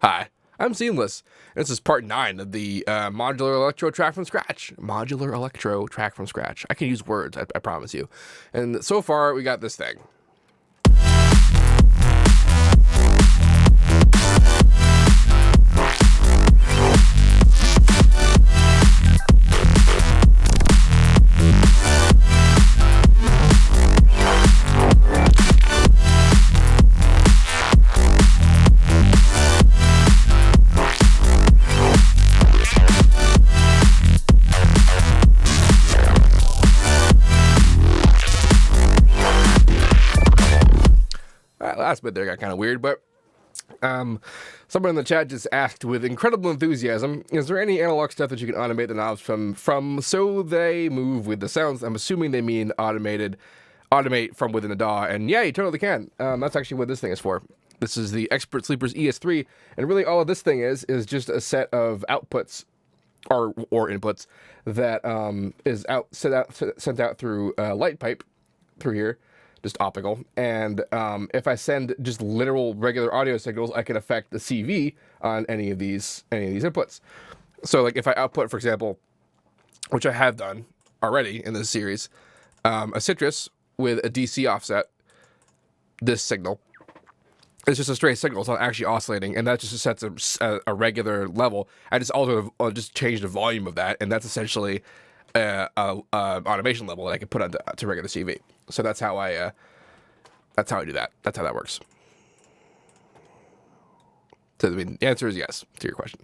Hi, I'm Seamless. This is part 9 of the Modular Electro track from scratch. Modular Electro track from scratch. I can use words, I promise you. And so far, we got this thing. Last bit there got kind of weird, but someone in the chat just asked with incredible enthusiasm, is there any analog stuff that you can automate the knobs from so they move with the sounds? I'm assuming they mean automate from within the DAW, and yeah, you totally can. That's actually what this thing is for. This is the Expert Sleepers ES3, and really all of this thing is just a set of outputs or inputs that is sent out through a light pipe through here. Just optical, and if I send just literal regular audio signals, I can affect the CV on any of these inputs. So, like if I output, for example, which I have done already in this series, a citrus with a DC offset, this signal, it's just a straight signal. It's not actually oscillating, and that just sets a regular level. I just change the volume of that, and that's essentially a automation level that I can put on to regular CV. So that's how I do that. That's how that works. So I mean, the answer is yes to your question.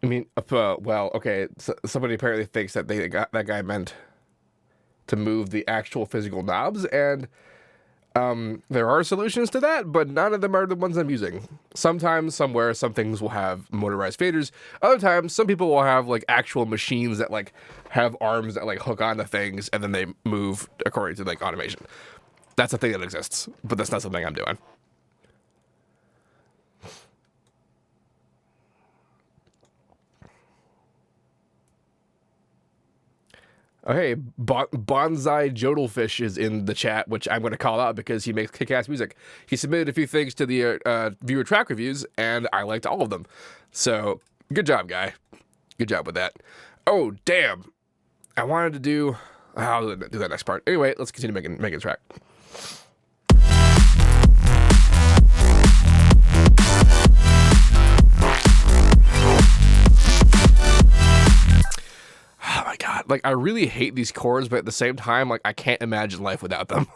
I mean, well, okay. So somebody apparently thinks that that guy meant to move the actual physical knobs, and there are solutions to that, but none of them are the ones I'm using. Sometimes, somewhere, some things will have motorized faders. Other times, some people will have like actual machines that like have arms that like hook onto things, and then they move according to like automation. That's a thing that exists, but that's not something I'm doing. Oh, hey, Bonsai Jodelfish is in the chat, which I'm going to call out because he makes kick-ass music. He submitted a few things to the viewer track reviews, and I liked all of them. So, good job, guy. Good job with that. Oh, damn. I wanted to do... I'll do that next part. Anyway, let's continue making the track. Oh my god, like I really hate these chords, but at the same time, like I can't imagine life without them.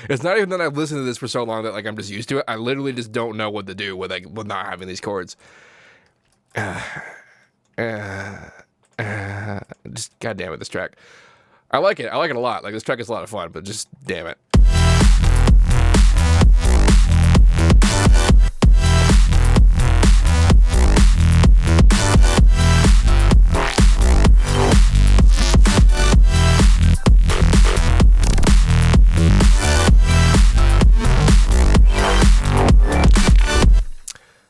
It's not even that I've listened to this for so long that like I'm just used to it. I literally just don't know what to do with not having these chords. Just goddamn it, this track. I like it. I like it a lot. Like this track is a lot of fun, but just damn it.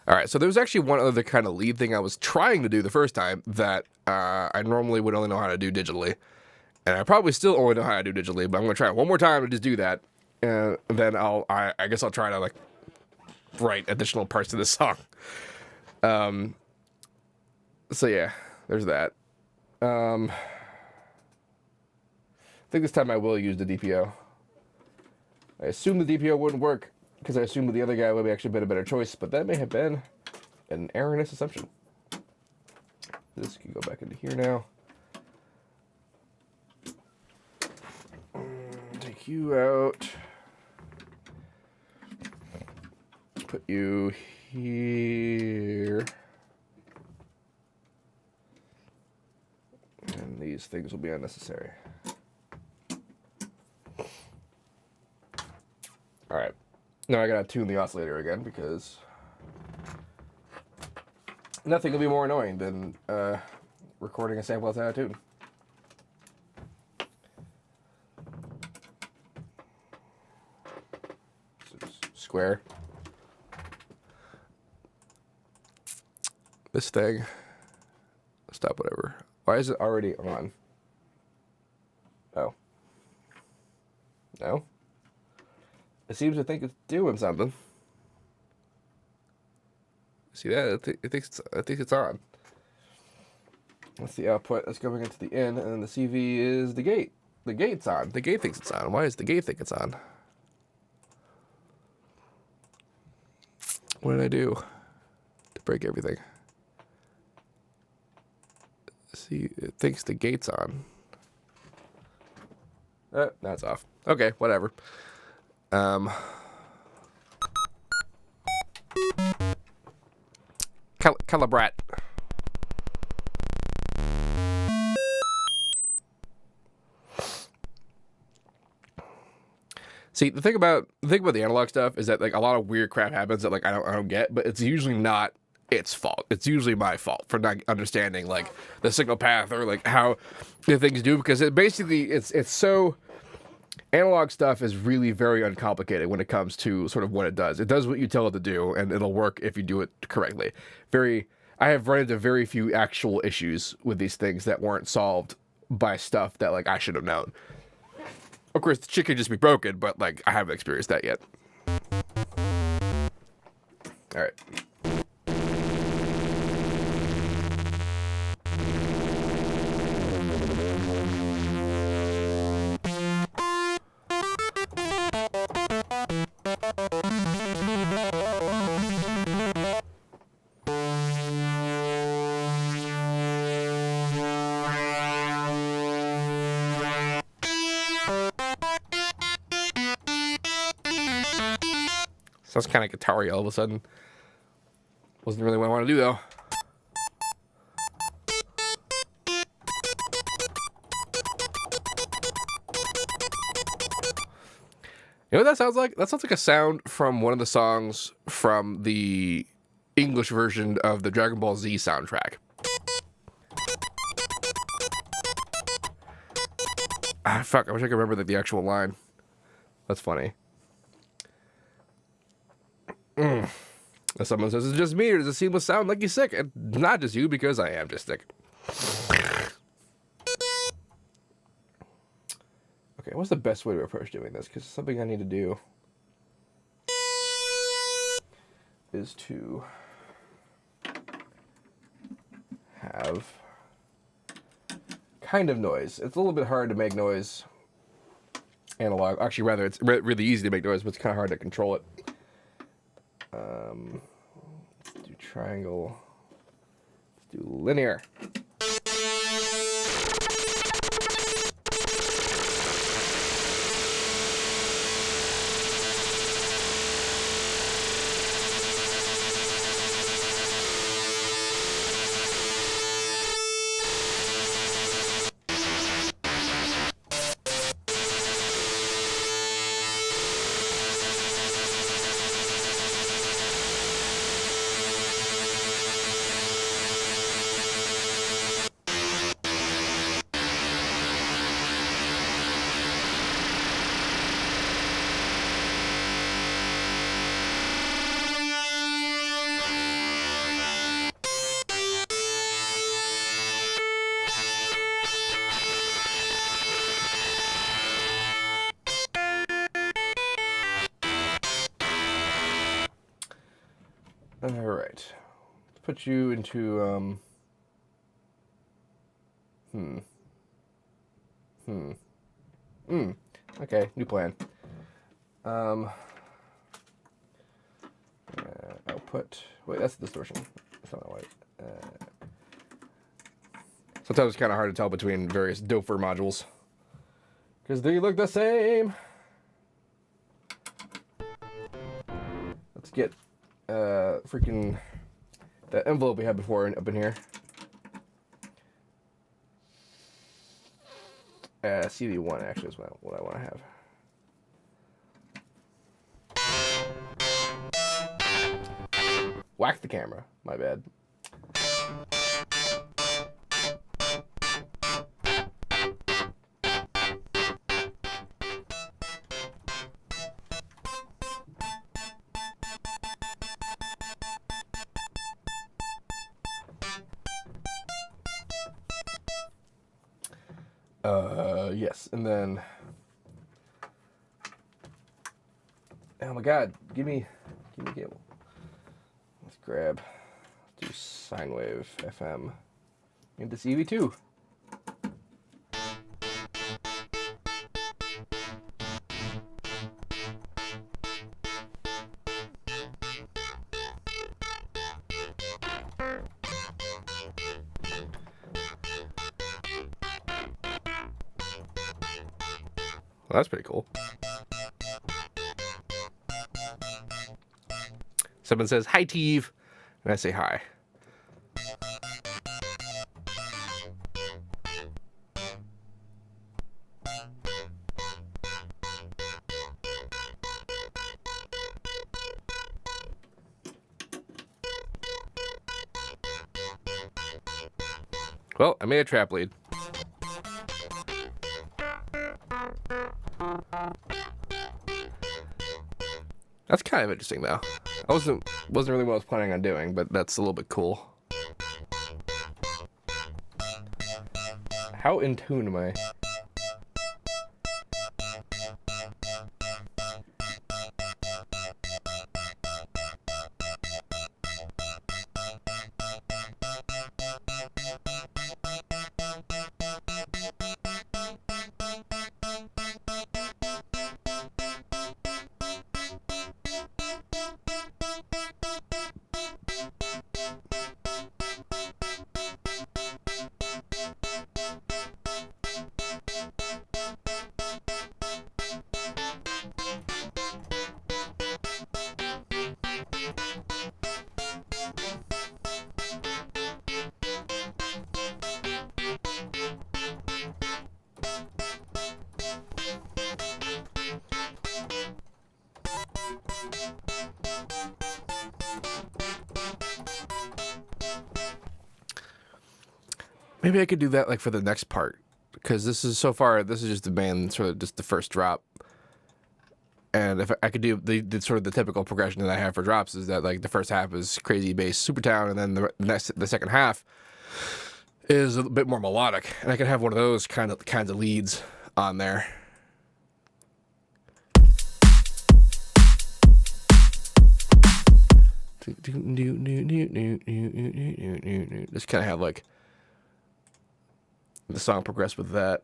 Alright, so there was actually one other kind of lead thing I was trying to do the first time that I normally would only know how to do digitally. And I probably still only know how to do digitally, but I'm going to try it one more time to just do that. And then I guess I'll try to like write additional parts to this song. So yeah, there's that. I think this time I will use the DPO. I assume the DPO wouldn't work, because I assumed the other guy would have actually been a better choice, but that may have been an erroneous assumption. This can go back into here now. Take you out. Put you here. And these things will be unnecessary. Alright. Now I gotta tune the oscillator again because nothing will be more annoying than recording a sample that's out of tune. Square. This thing. Stop whatever. Why is it already on? Oh. No? It seems to think it's doing something. See that? I think it's on. That's the output that's going into the in, and then the CV is the gate. The gate's on. The gate thinks it's on. Why does the gate think it's on? What did I do to break everything? See, it thinks the gate's on. That's off. Okay, whatever. Calibrat. See, the thing about the analog stuff is that like a lot of weird crap happens that like I don't get, but it's usually not its fault. It's usually my fault for not understanding like the signal path or like how the things do, because it basically it's so analog stuff is really very uncomplicated when it comes to sort of what it does. It does what you tell it to do, and it'll work if you do it correctly. I have run into very few actual issues with these things that weren't solved by stuff that like I should have known. Of course, the shit could just be broken, but like I haven't experienced that yet. All right. Sounds kind of guitar-y all of a sudden. Wasn't really what I want to do, though. You know what that sounds like? That sounds like a sound from one of the songs from the English version of the Dragon Ball Z soundtrack. Ah, fuck. I wish I could remember the actual line. That's funny. If someone says it's just me, or does it seamless sound like he's sick? It's not just you, because I am just sick. Okay, what's the best way to approach doing this? Because something I need to do is to have kind of noise. It's a little bit hard to make noise analog. Actually, rather, it's really easy to make noise, but it's kind of hard to control it. Let's do triangle. Let's do linear. All right, let's put you into Okay, new plan. Output. Wait, that's the distortion. That's not right. Sometimes it's kind of hard to tell between various Dofer modules because they look the same. Let's get freaking that envelope we had before up in here. CV1 actually is what I want to have. Whack the camera. My bad. Yes, and then, oh my God, give me cable. Let's grab do sine wave FM into CV2. Well, that's pretty cool. Someone says, hi, Teve. And I say hi. Well, I made a trap lead. That's kind of interesting, though. I wasn't really what I was planning on doing, but that's a little bit cool. How in tune am I? Maybe I could do that like for the next part, because this is so far. This is just the band, sort of just the first drop. And if I could do the sort of the typical progression that I have for drops is that like the first half is crazy bass super town, and then the second half is a bit more melodic, and I could have one of those kinds of leads on there. Just kind of have like the song progress with that.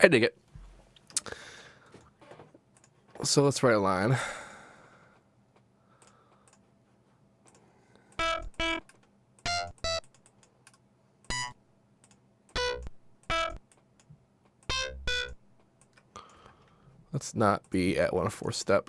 I dig it. So let's write a line. Let's not be at 1/4 step.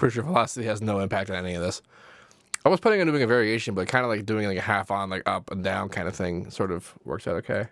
Pretty sure velocity has no impact on any of this. I was planning on doing a variation, but kind of like doing like a half on, like up and down kind of thing sort of works out okay.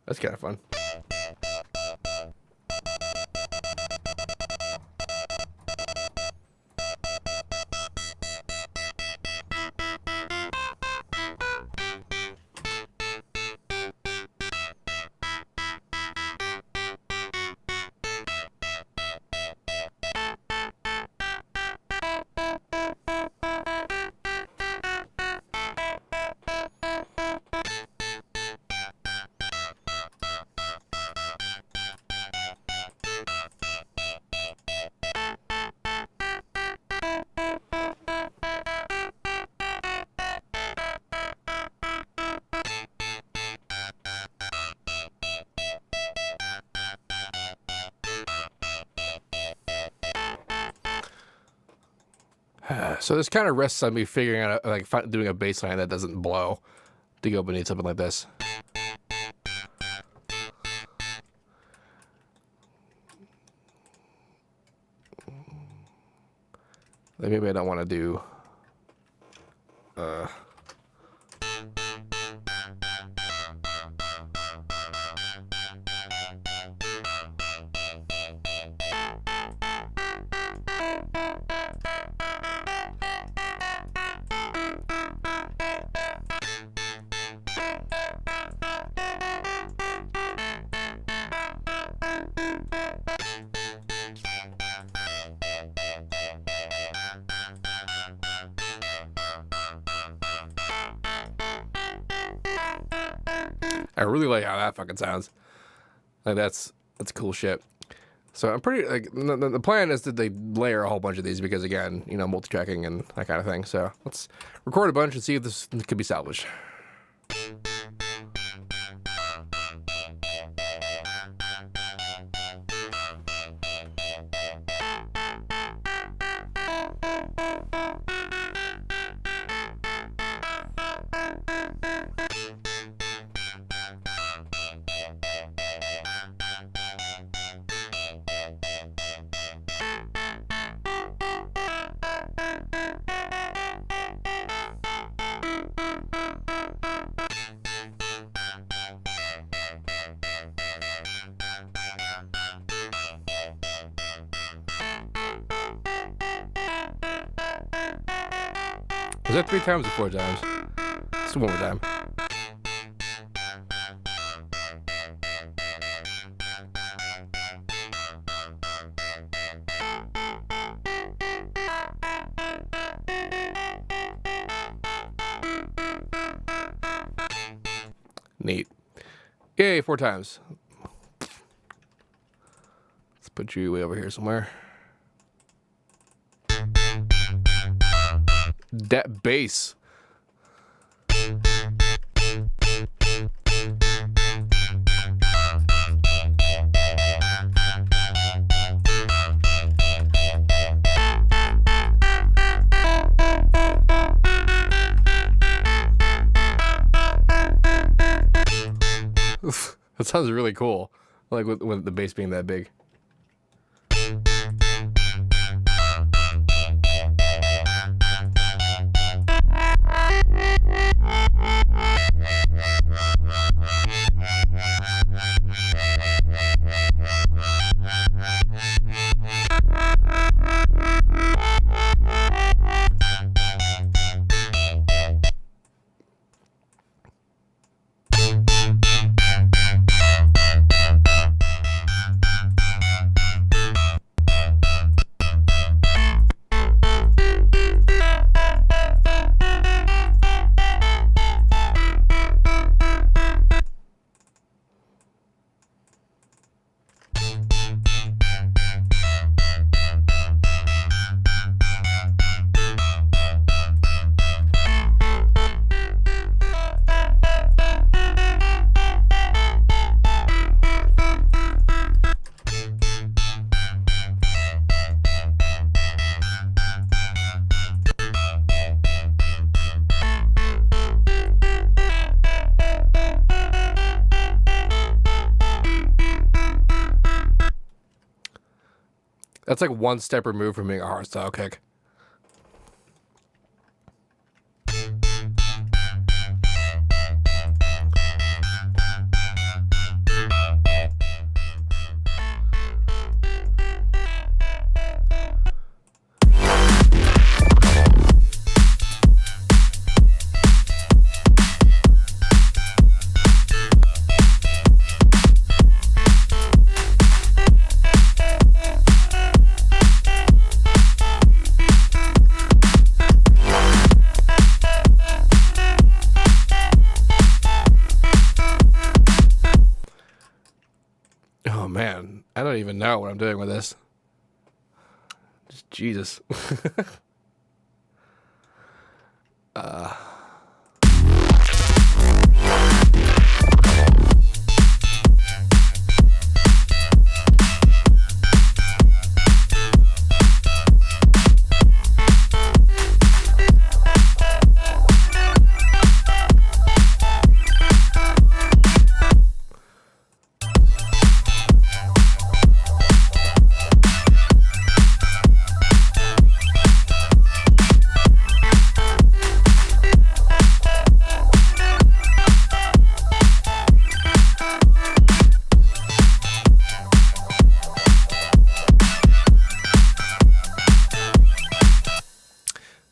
That's kind of fun. So this kind of rests on me figuring out, like, doing a bass line that doesn't blow to go beneath something like this. Like maybe I don't want to do... I really like how that fucking sounds. Like that's cool shit. So I'm pretty like the plan is that they layer a whole bunch of these because again, you know, multi-tracking and that kind of thing. So let's record a bunch and see if this could be salvaged. Was that 3 times or 4 times? Let's do one more time. Neat. Yay, 4 times. Let's put you way over here somewhere. That bass. That sounds really cool. Like with the bass being that big. That's like one step removed from being a hardstyle kick. Oh man, I don't even know what I'm doing with this. Just Jesus.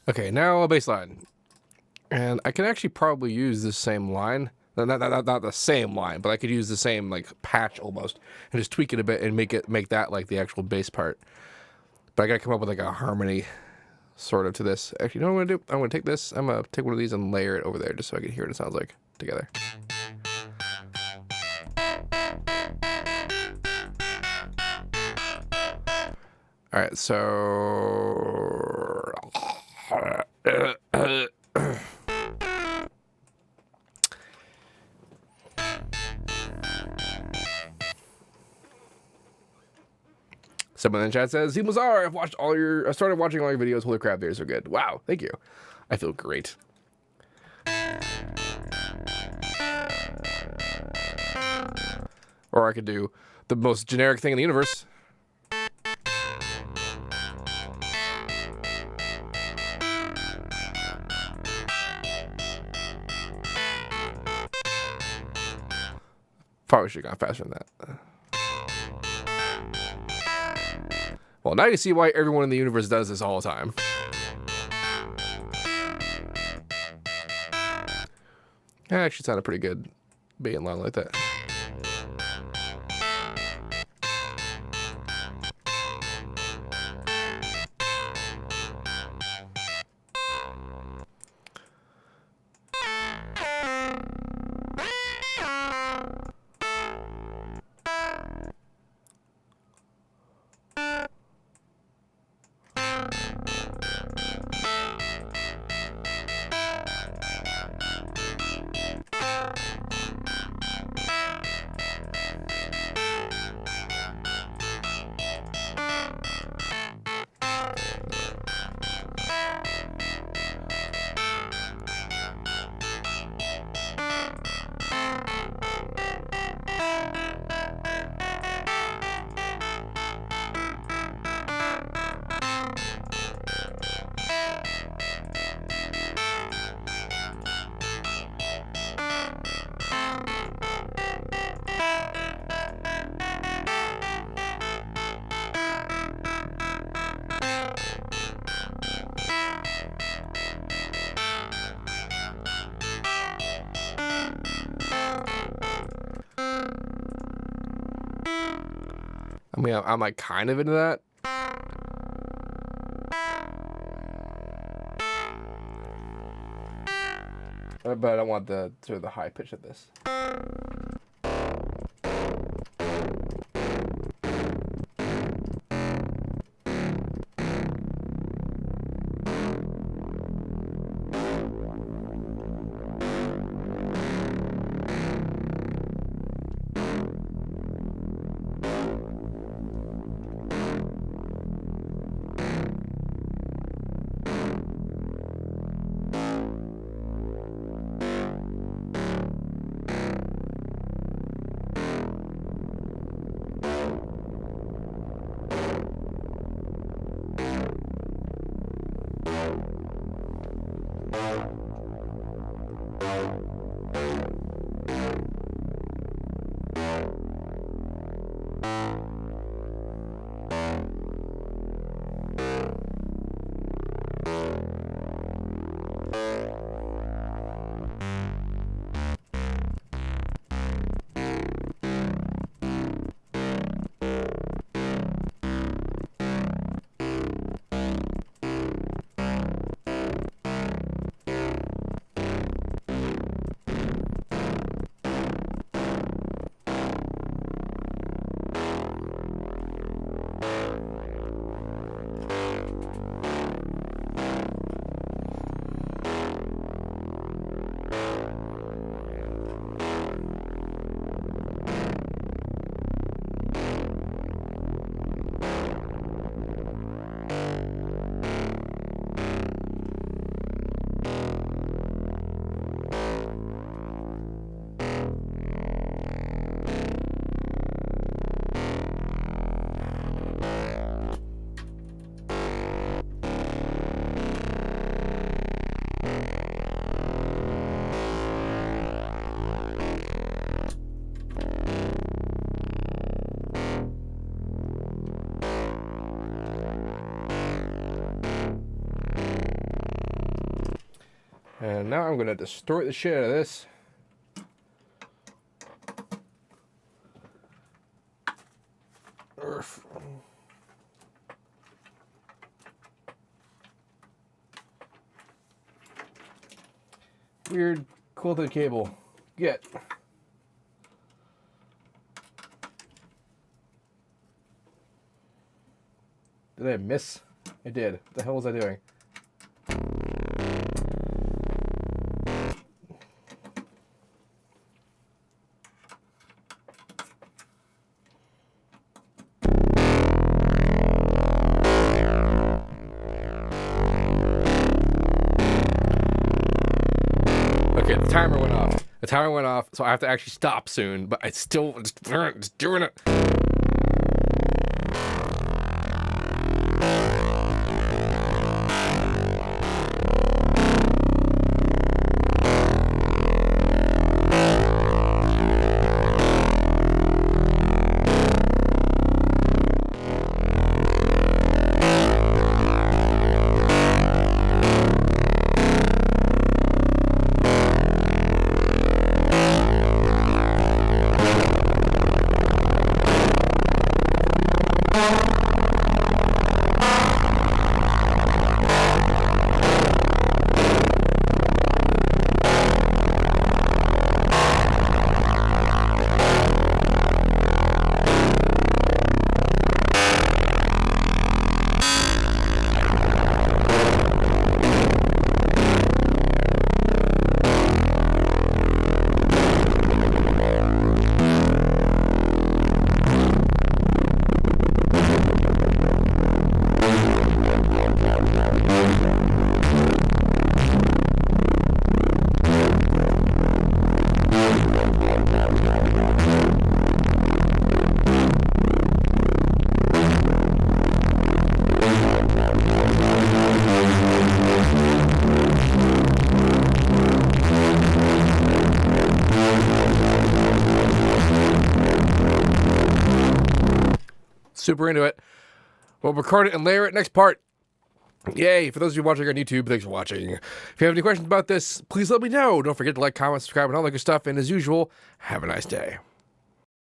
Okay, now a bass line. And I can actually probably use this same line. Not the same line, but I could use the same like patch almost and just tweak it a bit and make that like the actual bass part. But I gotta come up with like a harmony sort of to this. Actually, you know what I'm gonna do? I'm gonna take this, I'm gonna take one of these and layer it over there just so I can hear what it sounds like together. Alright, so someone in the chat says, SeamlessR, I started watching all your videos. Holy crap, they're so good. Wow, thank you. I feel great. Or I could do the most generic thing in the universe. Probably should have gone faster than that. Well, now you see why everyone in the universe does this all the time. That actually sounded pretty good being long like that. I mean, I'm like kind of into that. But I don't want the sort of the high pitch of this. And now I'm going to distort the shit out of this. Urgh. Weird quilted cable. Get. Did I miss? I did. What the hell was I doing? Okay, the timer went off. The timer went off, so I have to actually stop soon, but I still just doing it. Super into it. We'll record it and layer it next part. Yay. For those of you watching on YouTube, thanks for watching. If you have any questions about this, please let me know. Don't forget to like, comment, subscribe, and all that good stuff. And as usual, have a nice day.